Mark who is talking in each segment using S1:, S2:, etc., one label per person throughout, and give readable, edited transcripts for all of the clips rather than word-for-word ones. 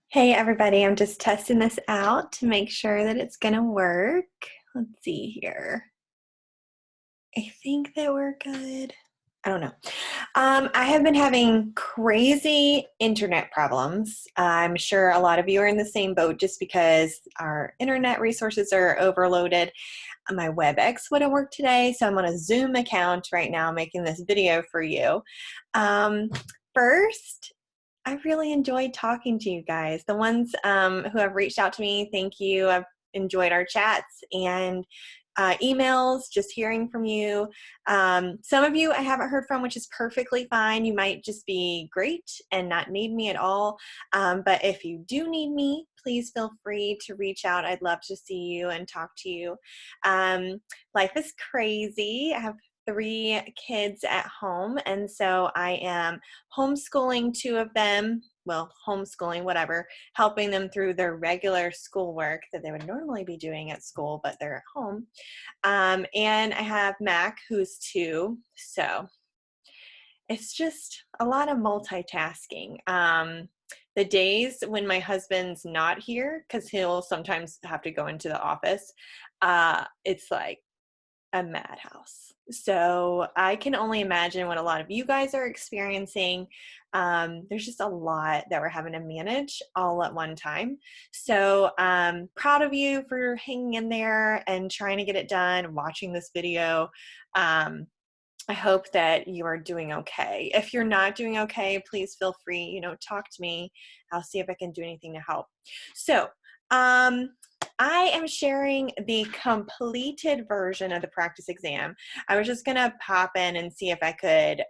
S1: Hey everybody, I'm just testing this out to make sure that it's gonna work. Let's see here. I think that we're good. I don't know. I have been having crazy internet problems. I'm sure a lot of you are in the same boat just because our internet resources are overloaded. My WebEx wouldn't work today, so I'm on a Zoom account right now making this video for you. Um, First, I really enjoyed talking to you guys. The ones who have reached out to me, thank you. I've enjoyed our chats and emails, just hearing from you. Some of you I haven't heard from, which is perfectly fine. You might just be great and not need me at all. But if you do need me, please feel free to reach out. I'd love to see you and talk to you. Um, Life is crazy. I have 3 kids at home, and so I am homeschooling 2 of them, well, homeschooling, whatever, helping them through their regular schoolwork that they would normally be doing at school, but they're at home. And I have Mac, who's 2, so it's just a lot of multitasking. The days when my husband's not here, because he'll sometimes have to go into the office, it's like a madhouse. So I can only imagine what a lot of you guys are experiencing. There's just a lot that we're having to manage all at one time. So proud of you for hanging in there and trying to get it done, watching this video. I hope that you are doing okay. If you're not doing okay, please feel free, talk to me. I'll see if I can do anything to help. So, I am sharing the completed version of the practice exam. I was just gonna pop in and see if I could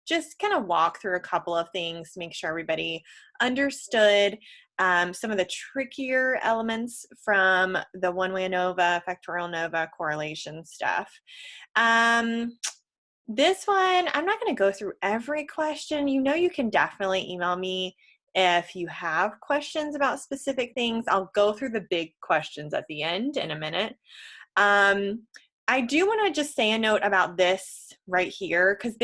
S1: just kind of walk through a couple of things to make sure everybody understood some of the trickier elements from the one-way ANOVA, factorial ANOVA, correlation stuff. This one, I'm not going to go through every question. You can definitely email me if you have questions about specific things. I'll go through the big questions at the end in a minute. I do want to just say a note about this right here, because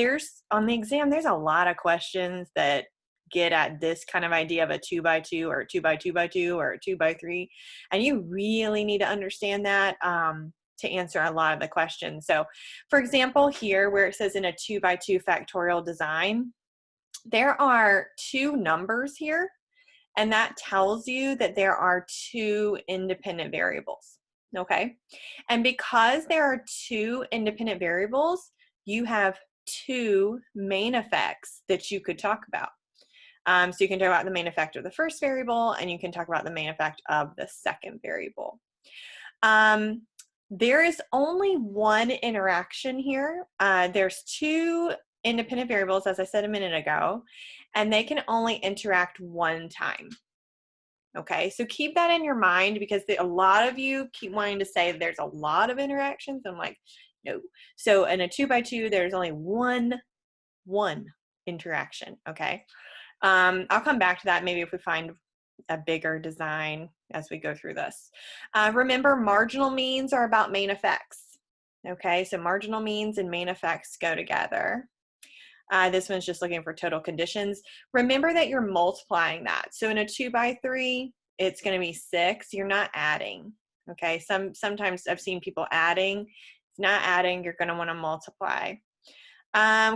S1: on the exam, there's a lot of questions that get at this kind of idea of a 2x2 or a 2x2x2 or a 2x3. And you really need to understand that to answer a lot of the questions. So for example, here where it says in a 2x2 factorial design, there are 2 numbers here, and that tells you that there are 2 independent variables. Okay, and because there are 2 independent variables, you have 2 main effects that you could talk about. So you can talk about the main effect of the first variable, and you can talk about the main effect of the second variable. There is only one interaction here. There's 2 independent variables, as I said a minute ago, and they can only interact one time. Okay, so keep that in your mind, because a lot of you keep wanting to say there's a lot of interactions. I'm like, no. So in a 2x2, there's only one interaction. Okay, I'll come back to that maybe if we find a bigger design as we go through this. Remember, marginal means are about main effects. Okay, so marginal means and main effects go together. This one's just looking for total conditions. Remember that you're multiplying that. So in a 2x3, it's going to be 6. You're not adding. Okay, sometimes I've seen people adding. It's not adding. You're going to want to multiply.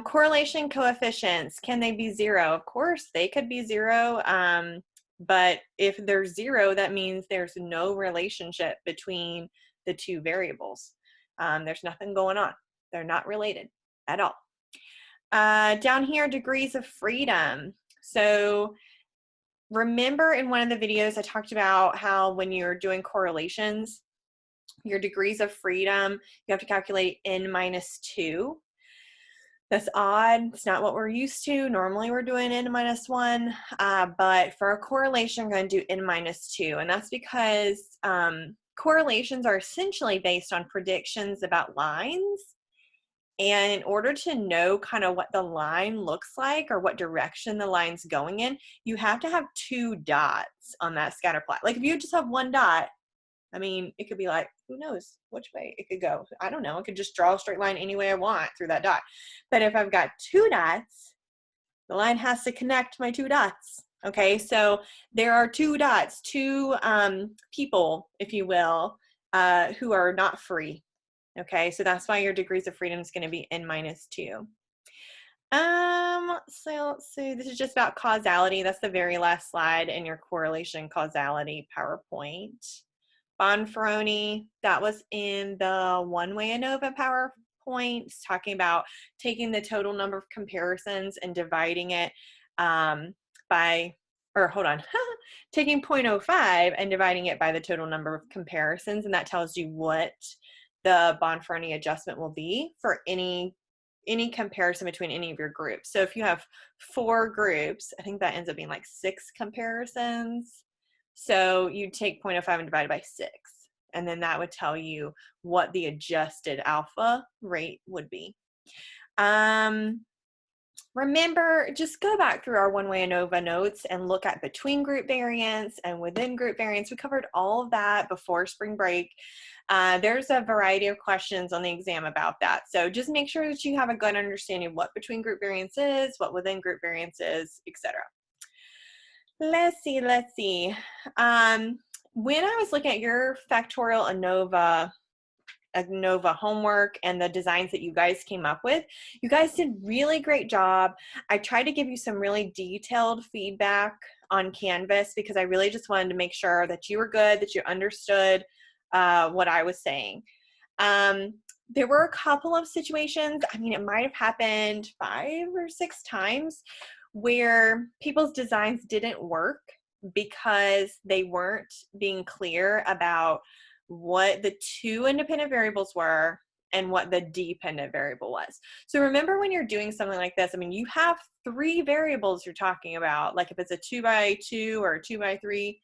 S1: Correlation coefficients, can they be 0? Of course, they could be 0. But if they're 0, that means there's no relationship between the 2 variables. There's nothing going on. They're not related at all. Down here, degrees of freedom. So remember in one of the videos I talked about how when you're doing correlations, your degrees of freedom, you have to calculate n minus 2. That's odd. It's not what we're used to. Normally we're doing n minus 1, but for a correlation, I'm going to do n minus 2. And that's because correlations are essentially based on predictions about lines. And in order to know kind of what the line looks like or what direction the line's going in, you have to have 2 dots on that scatter plot. Like if you just have 1 dot, I mean, it could be like, who knows which way it could go. I don't know. I could just draw a straight line any way I want through that dot. But if I've got 2 dots, the line has to connect my 2 dots. Okay, so there are two dots, two people, if you will, who are not free. Okay, so that's why your degrees of freedom is going to be n-2. So let's see, this is just about causality. That's the very last slide in your correlation causality PowerPoint. Bonferroni, that was in the one-way ANOVA PowerPoint, talking about taking the total number of comparisons and dividing it by, or hold on, taking 0.05 and dividing it by the total number of comparisons, and that tells you what the Bonferroni adjustment will be for any comparison between any of your groups. So if you have 4 groups, I think that ends up being like 6 comparisons. So you take 0.05 and divide it by 6, and then that would tell you what the adjusted alpha rate would be. Remember, just go back through our one-way ANOVA notes and look at between group variance and within group variance. We covered all of that before spring break. There's a variety of questions on the exam about that. So just make sure that you have a good understanding of what between group variance is, what within group variance is, etc. Let's see. When I was looking at your factorial ANOVA homework and the designs that you guys came up with, you guys did really great job. I tried to give you some really detailed feedback on Canvas because I really just wanted to make sure that you were good, that you understood what I was saying. There were a couple of situations, I mean, it might have happened 5 or 6 times where people's designs didn't work because they weren't being clear about what the 2 independent variables were and what the dependent variable was. So remember, when you're doing something like this, I mean, you have 3 variables you're talking about. Like if it's a 2x2 or a 2x3,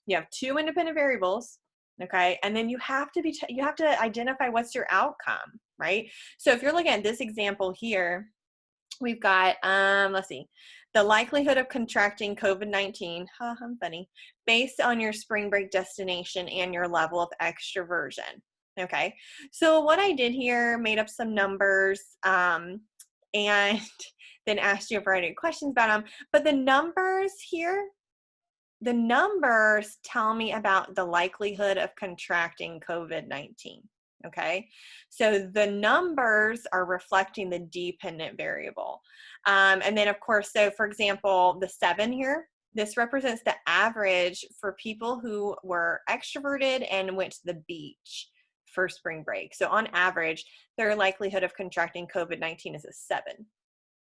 S1: you have 2 independent variables, okay? And then you have to identify what's your outcome, right? So if you're looking at this example here, we've got, let's see, the likelihood of contracting COVID-19, I'm funny, based on your spring break destination and your level of extroversion. Okay, so what I did here, made up some numbers and then asked you a variety of questions about them. But the numbers here, the numbers tell me about the likelihood of contracting COVID-19. Okay, so the numbers are reflecting the dependent variable. And then of course, so for example, the 7 here, this represents the average for people who were extroverted and went to the beach for spring break. So on average, their likelihood of contracting COVID-19 is a 7.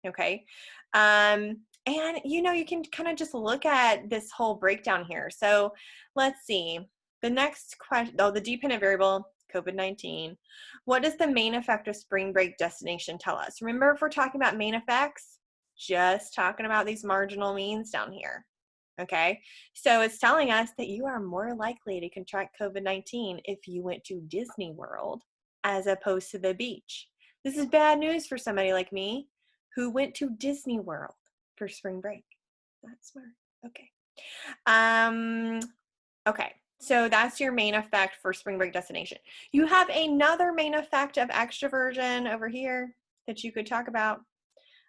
S1: Okay. And you know, you can kind of just look at this whole breakdown here. So let's see, the next question, the dependent variable, COVID-19. What does the main effect of spring break destination tell us? Remember, if we're talking about main effects, just talking about these marginal means down here. Okay, so it's telling us that you are more likely to contract COVID-19 if you went to Disney World as opposed to the beach. This is bad news for somebody like me who went to Disney World for spring break. That's smart. Okay. Okay. So that's your main effect for spring break destination. You have another main effect of extroversion over here that you could talk about.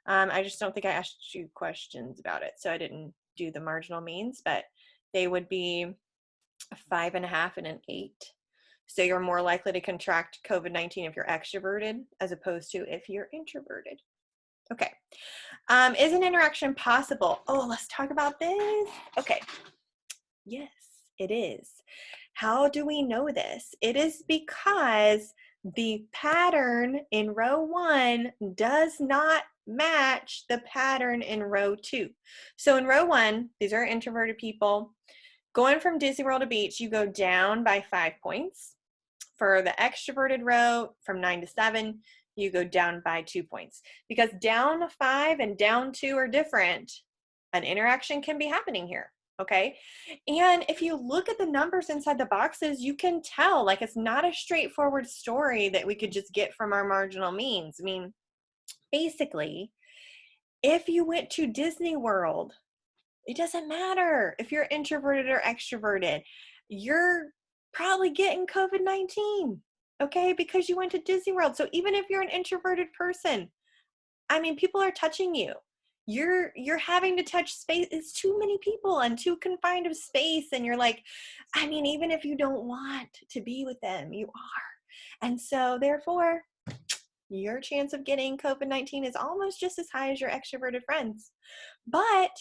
S1: I just don't think I asked you questions about it, so I didn't do the marginal means, but they would be a 5.5 and an 8. So you're more likely to contract COVID-19 if you're extroverted as opposed to if you're introverted. Okay. Is an interaction possible? Oh, let's talk about this. Okay. Yes, it is. How do we know this? It is because the pattern in row 1 does not match the pattern in row 2. So in row 1, these are introverted people. Going from Disney World to beach, you go down by 5 points. For the extroverted row, from 9 to 7, you go down by 2 points. Because down 5 and down 2 are different, an interaction can be happening here. Okay, and if you look at the numbers inside the boxes, you can tell, like, it's not a straightforward story that we could just get from our marginal means. I mean, basically, if you went to Disney World, it doesn't matter if you're introverted or extroverted, you're probably getting COVID-19, okay, because you went to Disney World. So even if you're an introverted person, I mean, people are touching you. you're having to touch space. It's too many people and too confined of space. And you're like, I mean, even if you don't want to be with them, you are. And so therefore, your chance of getting COVID-19 is almost just as high as your extroverted friends. But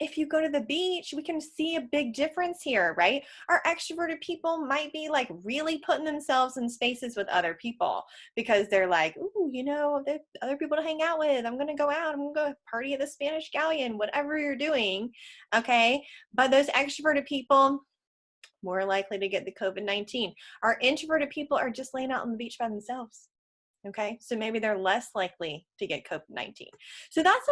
S1: if you go to the beach, we can see a big difference here, right? Our extroverted people might be like really putting themselves in spaces with other people because they're like, ooh, you know, there's other people to hang out with. I'm going to go out. I'm going to go party at the Spanish Galleon, whatever you're doing. Okay. But those extroverted people, more likely to get the COVID-19. Our introverted people are just laying out on the beach by themselves. Okay, so maybe they're less likely to get COVID-19. So that's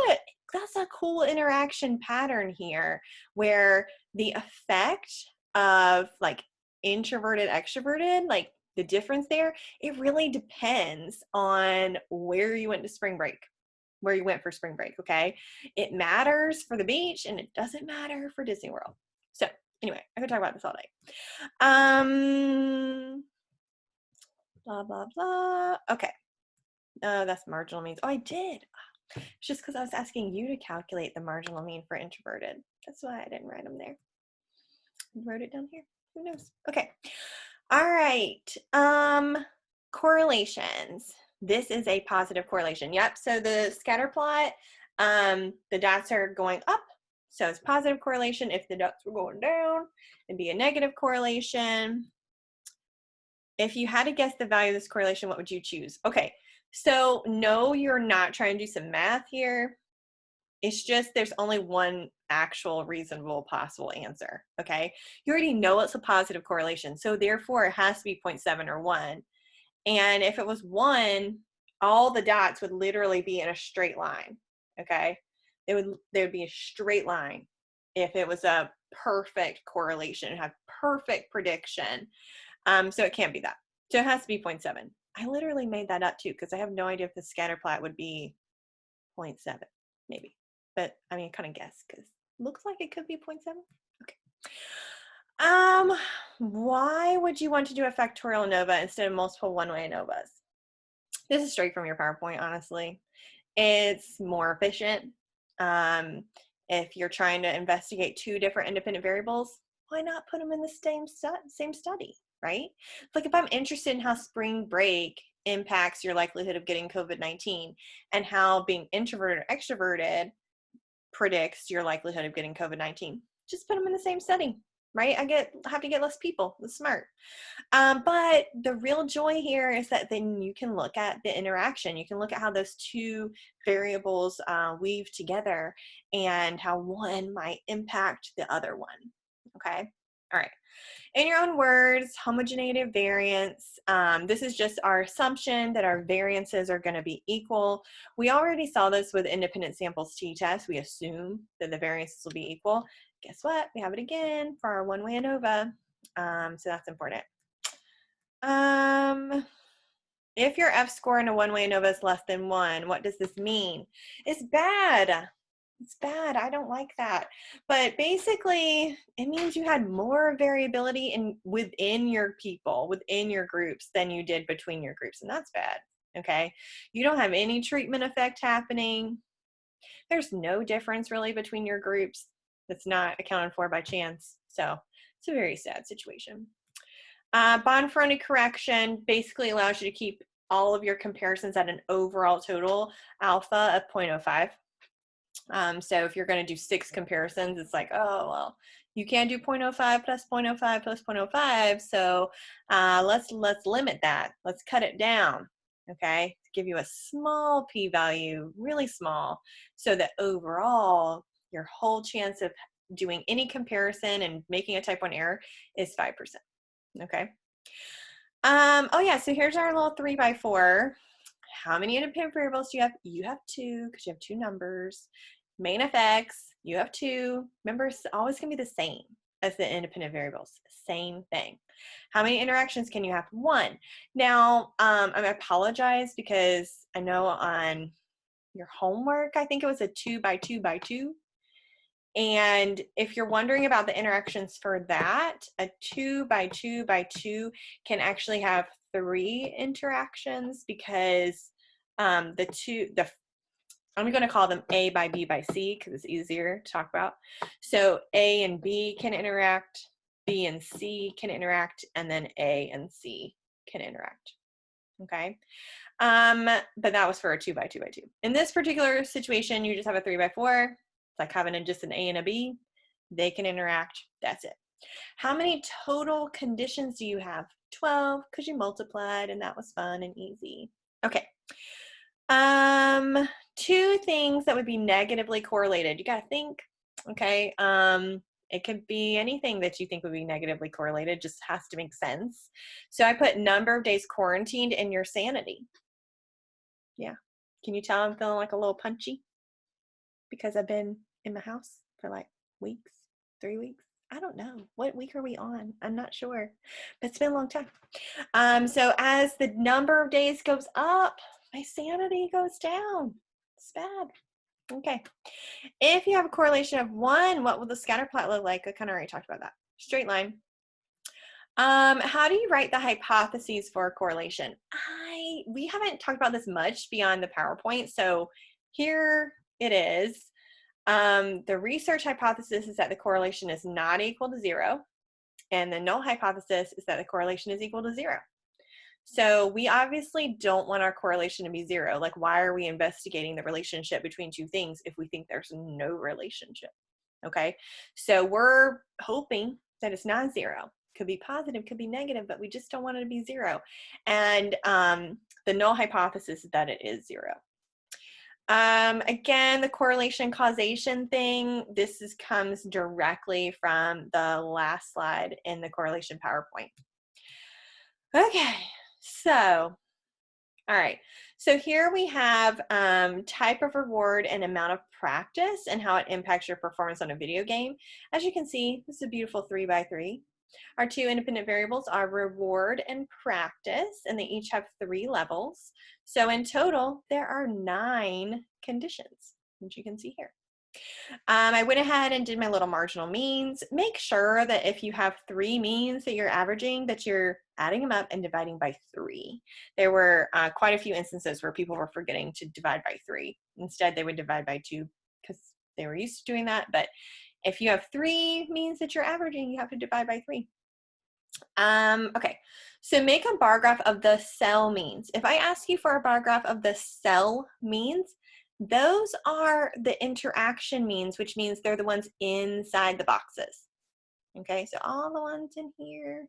S1: a cool interaction pattern here where the effect of like introverted, extroverted, like the difference there, it really depends on where you went to spring break, where you went for spring break, okay? It matters for the beach and it doesn't matter for Disney World. So anyway, I could talk about this all day. Blah, blah, blah. Okay. That's marginal means. Oh, I did. It's just because I was asking you to calculate the marginal mean for introverted. That's why I didn't write them there. I wrote it down here. Who knows? Okay. All right. Correlations. This is a positive correlation. Yep. So the scatter plot, the dots are going up. So it's positive correlation. If the dots were going down, it'd be a negative correlation. If you had to guess the value of this correlation, what would you choose? Okay. So no, you're not trying to do some math here. It's just there's only one actual reasonable possible answer, okay? You already know it's a positive correlation, so therefore it has to be 0.7 or 1. And if it was 1, all the dots would literally be in a straight line, okay? They would be a straight line if it was a perfect correlation, have perfect prediction. So it can't be that. So it has to be 0.7. I literally made that up too because I have no idea if the scatter plot would be 0.7, maybe. But I mean, kind of guess because it looks like it could be 0.7. Okay. Why would you want to do a factorial ANOVA instead of multiple one-way ANOVAs? This is straight from your PowerPoint, honestly. It's more efficient. If you're trying to investigate 2 different independent variables, why not put them in the same study, right? Like if I'm interested in how spring break impacts your likelihood of getting COVID-19 and how being introverted or extroverted predicts your likelihood of getting COVID-19, just put them in the same study, right? I have to get less people. That's smart. But the real joy here is that then you can look at the interaction. You can look at how those 2 variables weave together and how one might impact the other one. Okay. All right. In your own words, homogeneity of variance. This is just our assumption that our variances are going to be equal. We already saw this with independent samples t-test. We assume that the variances will be equal. Guess what? We have it again for our one-way ANOVA. So that's important. If your F-score in a one-way ANOVA is less than 1, what does this mean? It's bad. It's bad. I don't like that. But basically, it means you had more variability within your people, within your groups than you did between your groups, and that's bad. Okay? You don't have any treatment effect happening. There's no difference really between your groups that's not accounted for by chance. So it's a very sad situation. Bond-fronted correction basically allows you to keep all of your comparisons at an overall total alpha of 0.05. So if you're going to do 6 comparisons, it's like, oh, well, you can't do 0.05 plus 0.05 plus 0.05. So let's limit that. Let's cut it down, okay, to give you a small p-value, really small, so that overall your whole chance of doing any comparison and making a type 1 error is 5%, okay? Oh yeah, so here's our little 3x4. How many independent variables do you have? You have 2 because you have 2 numbers. Main effects, you have 2. Remember, it's always going to be the same as the independent variables. Same thing. How many interactions can you have? 1. Now, I apologize because I know on your homework, I think it was a 2x2x2. And if you're wondering about the interactions for that, a 2x2x2 can actually have 3 interactions because the I'm going to call them A by B by C because it's easier to talk about. So A and B can interact, B and C can interact, and then A and C can interact. Okay. But that was for a 2 by 2 by 2. In this particular situation, you just have a 3 by 4. It's like having just an A and a B. They can interact. That's it. How many total conditions do you have? 12, because you multiplied and that was fun and easy. Okay. Two things that would be negatively correlated. You got to think, okay? It could be anything that you think would be negatively correlated, just has to make sense. So I put number of days quarantined and your sanity. Yeah. Can you tell I'm feeling like a little punchy? Because I've been in my house for like weeks, 3 weeks. I don't know. What week are we on? I'm not sure, but it's been a long time. So as the number of days goes up, my sanity goes down. It's bad. Okay. If you have a correlation of 1, what will the scatter plot look like? I kind of already talked about that. Straight line. How do you write the hypotheses for a correlation? We haven't talked about this much beyond the PowerPoint, so here it is. The research hypothesis is that the correlation is not equal to 0, and the null hypothesis is that the correlation is equal to 0. So we obviously don't want our correlation to be 0. Like, why are we investigating the relationship between two things if we think there's no relationship? Okay, so we're hoping that it's not 0. Could be positive, could be negative, but we just don't want it to be 0. And the null hypothesis is that it is 0. Again, the correlation causation thing, comes directly from the last slide in the correlation PowerPoint. Okay, so, all right. So here we have type of reward and amount of practice and how it impacts your performance on a video game. As you can see, this is a beautiful 3 by 3. Our two independent variables are reward and practice, and they each have 3 levels. So in total, there are 9 conditions, which you can see here. I went ahead and did my little marginal means. Make sure that if you have 3 means that you're averaging, that you're adding them up and dividing by 3. There were quite a few instances where people were forgetting to divide by 3. Instead, they would divide by 2 because they were used to doing that. But if you have 3 means that you're averaging, you have to divide by 3. Okay, so make a bar graph of the cell means. If I ask you for a bar graph of the cell means, those are the interaction means, which means they're the ones inside the boxes. Okay, so all the ones in here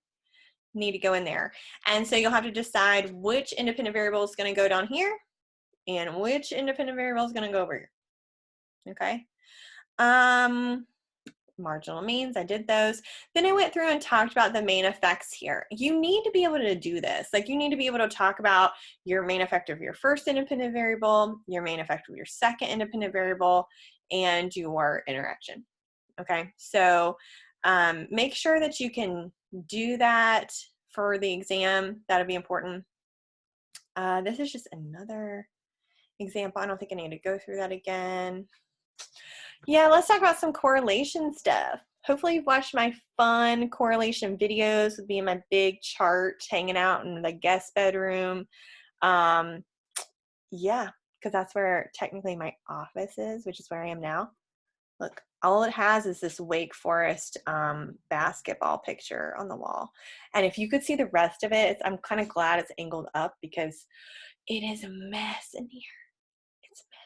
S1: need to go in there. And so you'll have to decide which independent variable is going to go down here and which independent variable is going to go over here. Okay. Marginal means, I did those. Then I went through and talked about the main effects here. You need to be able to do this. Like, you need to be able to talk about your main effect of your first independent variable, your main effect of your second independent variable, and your interaction. Okay, so make sure that you can do that for the exam. That'll be important. This is just another example. I don't think I need to go through that again. Yeah, let's talk about some correlation stuff. Hopefully you've watched my fun correlation videos with me and my big chart hanging out in the guest bedroom. Yeah, because that's where technically my office is, which is where I am now. Look, all it has is this Wake Forest basketball picture on the wall. And if you could see the rest of it, I'm kind of glad it's angled up because it is a mess in here. It's a mess.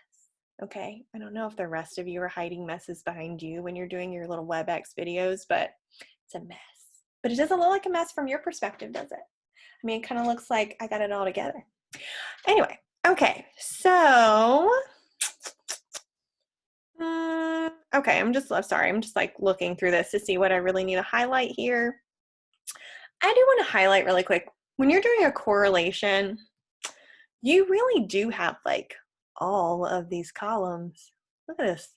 S1: Okay, I don't know if the rest of you are hiding messes behind you when you're doing your little WebEx videos, but it's a mess. But it doesn't look like a mess from your perspective, does it? I mean, it kind of looks like I got it all together. Anyway, okay, so, okay, I'm just like looking through this to see what I really need to highlight here. I do want to highlight really quick, when you're doing a correlation, you really do have like all of these columns. Look at this.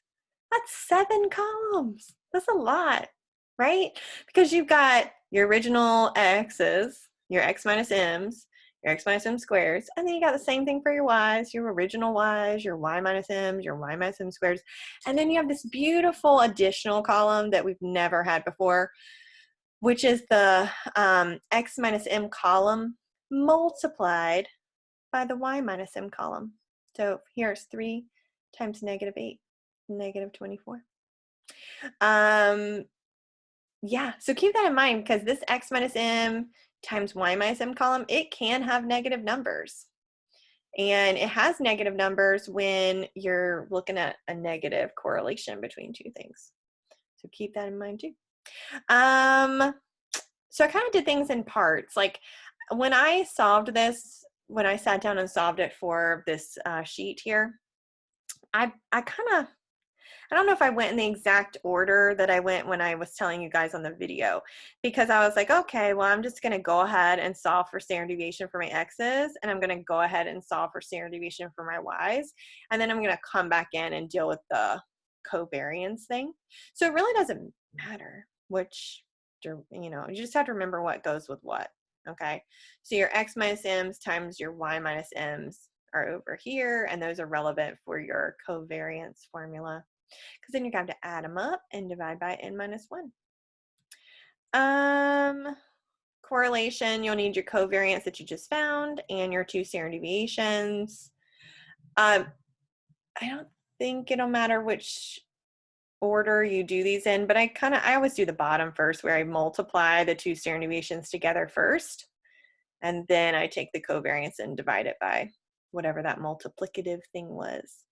S1: That's 7 columns. That's a lot, right? Because you've got your original x's, your x minus m's, your x minus m squares, and then you got the same thing for your y's, your original y's, your y minus m's, your y minus m squares, and then you have this beautiful additional column that we've never had before, which is the x minus m column multiplied by the y minus m column. So here's 3 times -8, -24. Yeah, so keep that in mind because this x minus m times y minus m column, it can have negative numbers. And it has negative numbers when you're looking at a negative correlation between two things. So keep that in mind too. So I kind of did things in parts. Like when I solved this, when I sat down and solved it for this sheet here, I kind of, I don't know if I went in the exact order that I went when I was telling you guys on the video, because I was like, okay, well, I'm just going to go ahead and solve for standard deviation for my x's, and I'm going to go ahead and solve for standard deviation for my y's, and then I'm going to come back in and deal with the covariance thing. So it really doesn't matter which, you know, you just have to remember what goes with what, okay? So your x minus m's times your y minus m's are over here, and those are relevant for your covariance formula, because then you're going to have to add them up and divide by n minus 1. Correlation, you'll need your covariance that you just found and your two standard deviations. I don't think it'll matter which order you do these in, but I always do the bottom first, where I multiply the two standard deviations together first, and then I take the covariance and divide it by whatever that multiplicative thing was.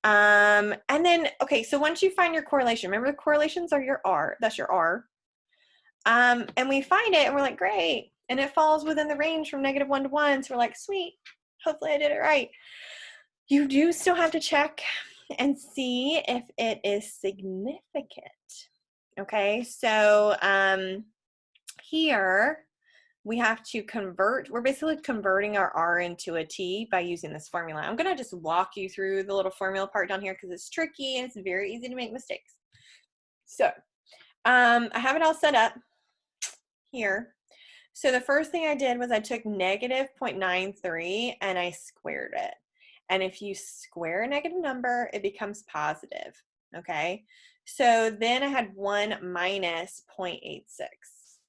S1: And then, okay, so once you find your correlation, remember the correlations are your R, that's your R. And we find it and we're like, great. And it falls within the range from -1 to 1. So we're like, sweet, hopefully I did it right. You do still have to check and see if it is significant. Okay, so here we have to convert, we're basically converting our R into a T by using this formula. I'm gonna just walk you through the little formula part down here because it's tricky and it's very easy to make mistakes. So I have it all set up here. So the first thing I did was I took -0.93 and I squared it. And if you square a negative number, it becomes positive, okay? So then I had 1 minus 0.86,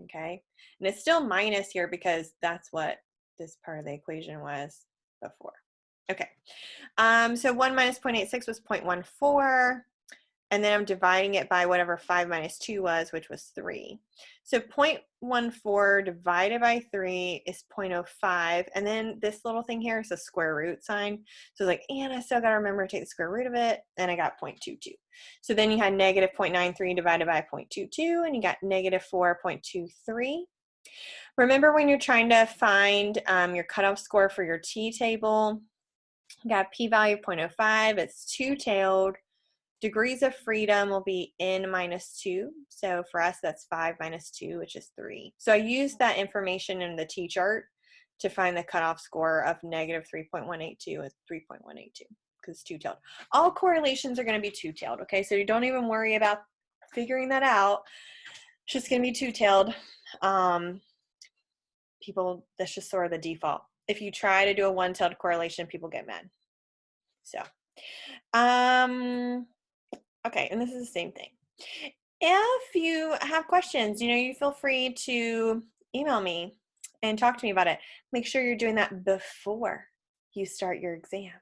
S1: okay? And it's still minus here because that's what this part of the equation was before. Okay, so 1 minus 0.86 was 0.14. And then I'm dividing it by whatever 5 minus 2 was, which was 3. So 0.14 divided by 3 is 0.05. And then this little thing here is a square root sign. So it's like, and I still got to remember to take the square root of it. And I got 0.22. So then you had negative 0.93 divided by 0.22, and you got negative 4.23. Remember when you're trying to find your cutoff score for your t-table, you got p-value 0.05. It's two-tailed. Degrees of freedom will be n minus 2. So for us, that's 5 minus 2, which is 3. So I used that information in the t-chart to find the cutoff score of negative 3.182 and 3.182 because it's two-tailed. All correlations are going to be two-tailed, okay? So you don't even worry about figuring that out. It's just going to be two-tailed. People, that's just sort of the default. If you try to do a one-tailed correlation, people get mad. So, okay, and this is the same thing. If you have questions, you feel free to email me and talk to me about it. Make sure you're doing that before you start your exam,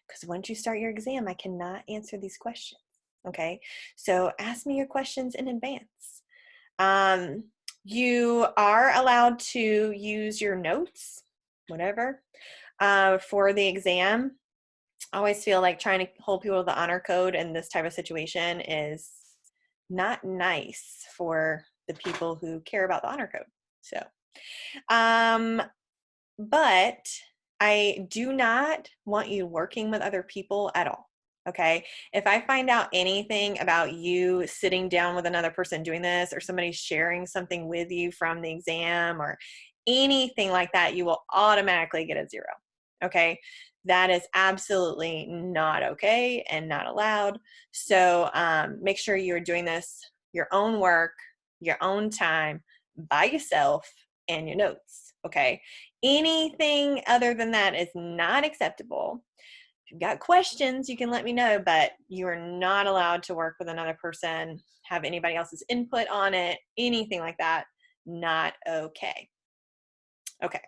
S1: because once you start your exam, I cannot answer these questions, okay? So ask me your questions in advance. You are allowed to use your notes, whatever, for the exam. I always feel like trying to hold people to the honor code in this type of situation is not nice for the people who care about the honor code. So, but I do not want you working with other people at all. Okay. If I find out anything about you sitting down with another person doing this, or somebody sharing something with you from the exam or anything like that, you will automatically get a 0. Okay. That is absolutely not okay and not allowed. So make sure you're doing this, your own work, your own time, by yourself, and your notes. Okay. Anything other than that is not acceptable. If you've got questions, you can let me know, but you are not allowed to work with another person, have anybody else's input on it, anything like that. Not okay. Okay.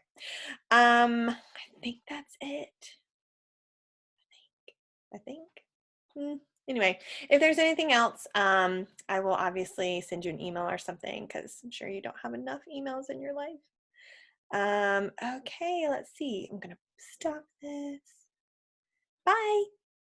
S1: I think that's it. I think. Anyway, if there's anything else, I will obviously send you an email or something because I'm sure you don't have enough emails in your life. Okay, let's see. I'm gonna stop this. Bye.